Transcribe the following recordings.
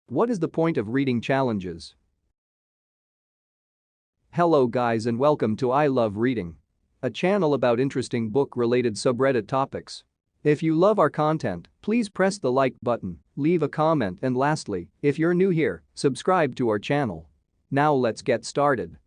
What is the point of reading challenges? Hello guys and welcome to I Love Reading, a channel about interesting book-related subreddit topics. If you love our content, please press the like button, leave a comment and lastly, if you're new here, subscribe to our channel. Now let's get started.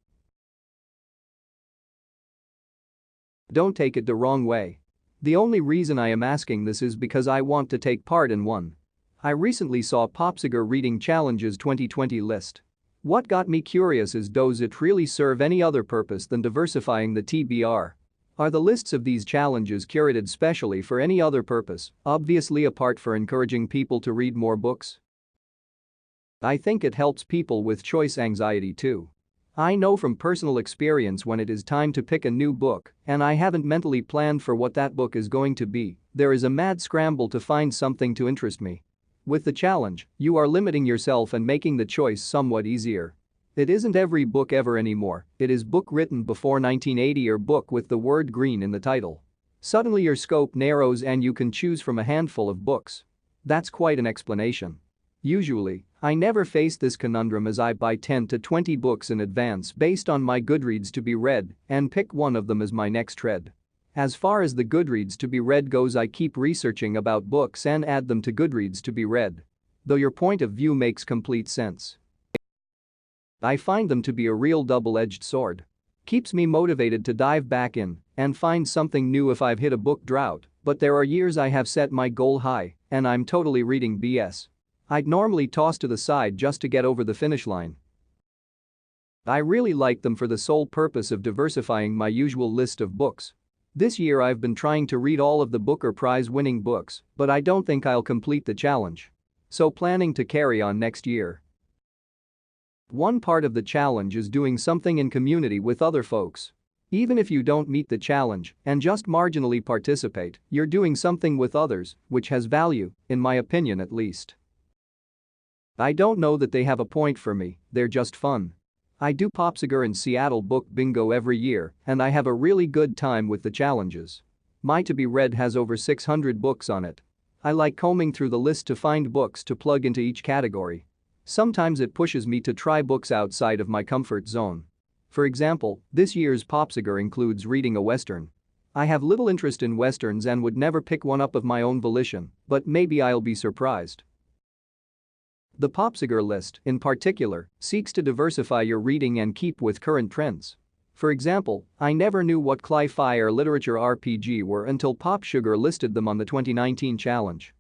Don't take it the wrong way. The only reason I am asking this is because I want to take part in one. I recently saw Popsiger Reading Challenges 2020 list. What got me curious is, does it really serve any other purpose than diversifying the TBR? Are the lists of these challenges curated specially for any other purpose, obviously apart from encouraging people to read more books? I think it helps people with choice anxiety too. I know from personal experience when it is time to pick a new book and I haven't mentally planned for what that book is going to be, there is a mad scramble to find something to interest me. With the challenge, you are limiting yourself and making the choice somewhat easier. It isn't every book ever anymore, it is book written before 1980 or book with the word green in the title. Suddenly your scope narrows and you can choose from a handful of books. That's quite an explanation. Usually, I never face this conundrum as I buy 10 to 20 books in advance based on my Goodreads to be read and pick one of them as my next read. As far as the Goodreads to be read goes, I keep researching about books and add them to Goodreads to be read. Though your point of view makes complete sense. I find them to be a real double-edged sword. Keeps me motivated to dive back in and find something new if I've hit a book drought, but there are years I have set my goal high and I'm totally reading BS I'd normally toss to the side just to get over the finish line. I really like them for the sole purpose of diversifying my usual list of books. This year I've been trying to read all of the Booker Prize-winning books, but I don't think I'll complete the challenge. So planning to carry on next year. One part of the challenge is doing something in community with other folks. Even if you don't meet the challenge and just marginally participate, you're doing something with others, which has value, in my opinion at least. I don't know that they have a point for me, they're just fun. I do Popsiger and Seattle Book Bingo every year and I have a really good time with the challenges. My to be read has over 600 books on it. I like combing through the list to find books to plug into each category. Sometimes it pushes me to try books outside of my comfort zone. For example, this year's Popsiger includes reading a Western. I have little interest in Westerns and would never pick one up of my own volition, but maybe I'll be surprised. The Popsiger list, in particular, seeks to diversify your reading and keep with current trends. For example, I never knew what Cli-Fi literature RPG were until Popsugar listed them on the 2019 challenge.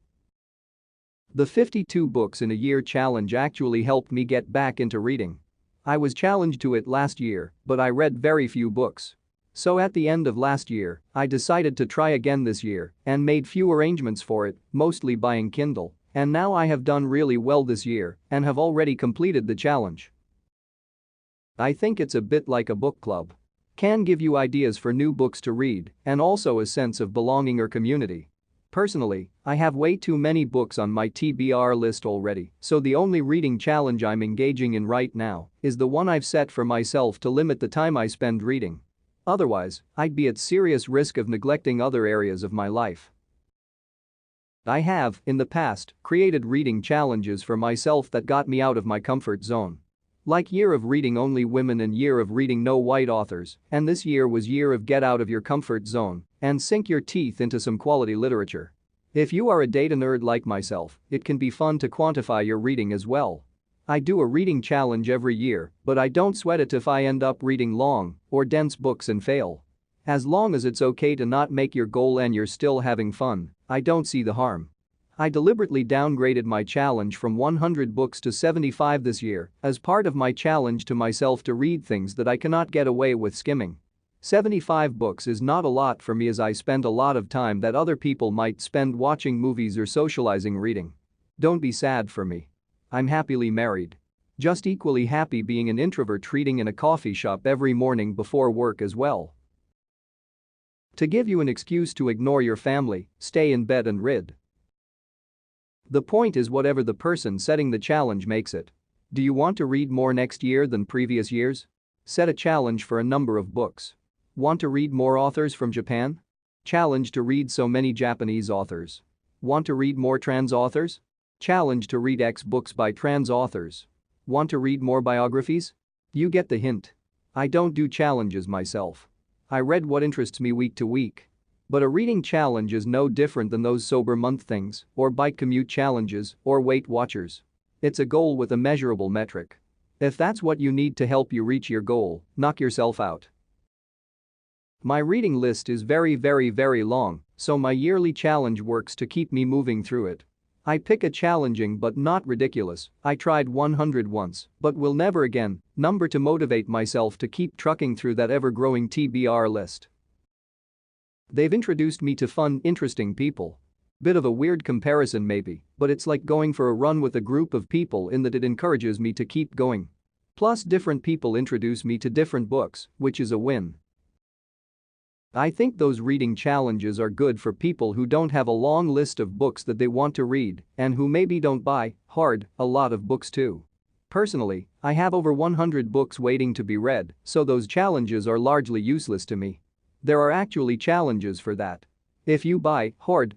The 52 books in a year challenge actually helped me get back into reading. I was challenged to it last year, but I read very few books. So at the end of last year, I decided to try again this year and made few arrangements for it, mostly buying Kindle. And now I have done really well this year and have already completed the challenge. I think it's a bit like a book club. Can give you ideas for new books to read and also a sense of belonging or community. Personally, I have way too many books on my TBR list already, so the only reading challenge I'm engaging in right now is the one I've set for myself to limit the time I spend reading. Otherwise, I'd be at serious risk of neglecting other areas of my life. I have, in the past, created reading challenges for myself that got me out of my comfort zone. Like Year of Reading Only Women and Year of Reading No White Authors, and this year was Year of Get Out of Your Comfort Zone and Sink Your Teeth into Some Quality Literature. If you are a data nerd like myself, it can be fun to quantify your reading as well. I do a reading challenge every year, but I don't sweat it if I end up reading long or dense books and fail. As long as it's okay to not make your goal and you're still having fun, I don't see the harm. I deliberately downgraded my challenge from 100 books to 75 this year as part of my challenge to myself to read things that I cannot get away with skimming. 75 books is not a lot for me as I spend a lot of time that other people might spend watching movies or socializing reading. Don't be sad for me. I'm happily married. Just equally happy being an introvert reading in a coffee shop every morning before work as well. To give you an excuse to ignore your family, stay in bed and read. The point is whatever the person setting the challenge makes it. Do you want to read more next year than previous years? Set a challenge for a number of books. Want to read more authors from Japan? Challenge to read so many Japanese authors. Want to read more trans authors? Challenge to read X books by trans authors. Want to read more biographies? You get the hint. I don't do challenges myself. I read what interests me week to week. But a reading challenge is no different than those sober month things, or bike commute challenges, or Weight Watchers. It's a goal with a measurable metric. If that's what you need to help you reach your goal, knock yourself out. My reading list is very long, so my yearly challenge works to keep me moving through it. I pick a challenging but not ridiculous, I tried 100 once, but will never again, number to motivate myself to keep trucking through that ever-growing TBR list. They've introduced me to fun, interesting people. Bit of a weird comparison maybe, but it's like going for a run with a group of people in that it encourages me to keep going. Plus different people introduce me to different books, which is a win. I think those reading challenges are good for people who don't have a long list of books that they want to read and who maybe don't buy a lot of books too. Personally, I have over 100 books waiting to be read, so those challenges are largely useless to me. There are actually challenges for that. If you buy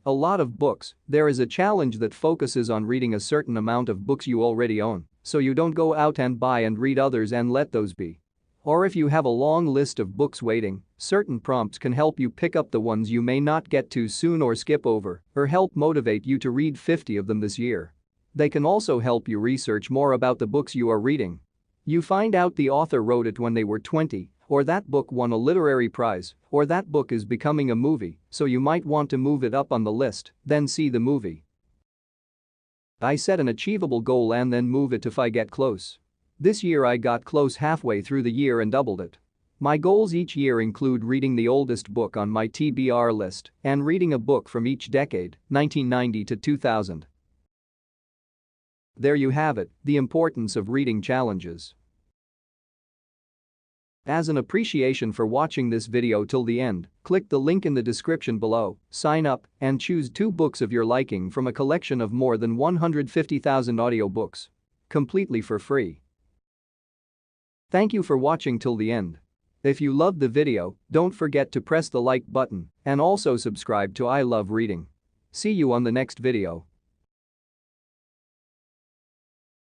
a lot of books, there is a challenge that focuses on reading a certain amount of books you already own, so you don't go out and buy and read others and let those be. Or if you have a long list of books waiting, certain prompts can help you pick up the ones you may not get to soon or skip over, or help motivate you to read 50 of them this year. They can also help you research more about the books you are reading. You find out the author wrote it when they were 20, or that book won a literary prize, or that book is becoming a movie, so you might want to move it up on the list, then see the movie. I set an achievable goal and then move it if I get close. This year I got close halfway through the year and doubled it. My goals each year include reading the oldest book on my TBR list and reading a book from each decade, 1990 to 2000. There you have it, the importance of reading challenges. As an appreciation for watching this video till the end, click the link in the description below, sign up, and choose 2 books of your liking from a collection of more than 150,000 audiobooks. Completely for free. Thank you for watching till the end. If you loved the video, don't forget to press the like button and also subscribe to I Love Reading. See you on the next video.